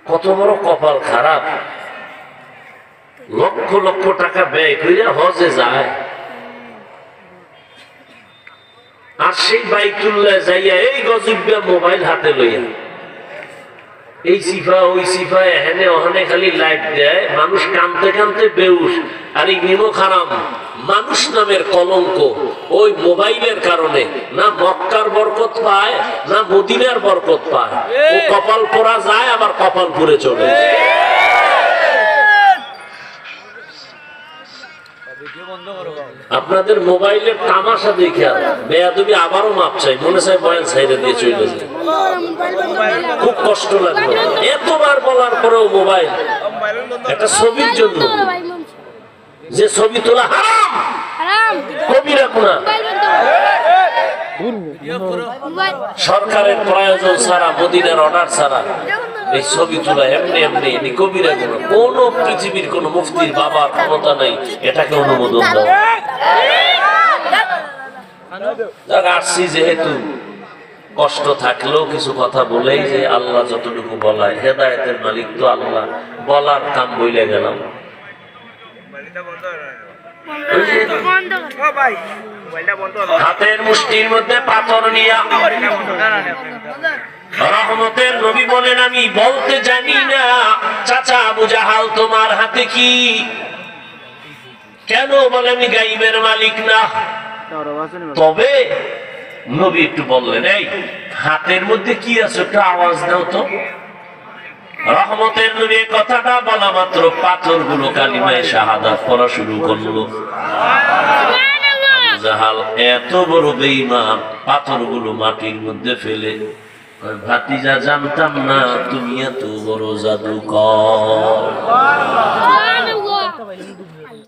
কত বড় কপাল খারাপ, লক্ষ লক্ষ টাকা ব্যয় করে হজে যায়, আর সেই বাইতুল্লাহ যাইয়া এই গজুবিয়া মোবাইল হাতে লইয়া এই সিফা ওই সিফা এখানে ওখানে খালি লাইট দেয়, মানুষ কানতে কানতে বেউস। আর এই নিমক হারাম মানুষ নামের কলঙ্ক ওই মোবাইলের কারণে না মক্কার বরকত পায় না মদিনার বরকত পায়, ও কপাল পোড়া যায় আবার কপাল পুড়ে চলে। আপনাদের মোবাইলের তামাশা দেখে বেয়াদবি আবারও মাপ চাই, মনে চাই বয়ান ছাইরে দিয়ে চলে যায়, খুব কষ্ট লাগলো এতবার বলার পরেও। মোবাইল একটা ছবির জন্য, যে ছবি তোলা হারাম, কবিরা গুনাহ, সরকারের প্রয়োজন ছাড়া মদিনার অর্ডার ছাড়া এই ছবি তোলা এমনি এমনি এমনি কবিরা গুনাহ। কোন পৃথিবীর কোন মুফতির বাবার ক্ষমতা নাই এটাকে অনুমোদন দেওয়া। আসছি যেহেতু কষ্ট থাকলেও কিছু কথা বলেই যে আল্লাহ যতটুকু বলায়, হেদায়েতের মালিক তো আল্লাহ, বলার কাম বইলে গেলাম। হাতের মুষ্টির মধ্যে পাথর নিয়া রহমতের নবী বলেন, আমি বলতে জানি না চাচা আবু জাহাল তোমার হাতে কি? কেন? বলে আমি গাইবের মালিক না। তবে নবী একটু বললেন, এই হাতের মধ্যে কি আছে একটু আওয়াজ দাও তো। রহমতের নবী কথাটা বলা মাত্র পাথরগুলো কালিমায়ে শাহাদাত পড়া শুরু করলো। আবু জাহাল এত বড় বেঈমান, পাথরগুলো মাটির মধ্যে ফেলে ভাতিজা জানতাম না তুমি এত বড় জাদুকর।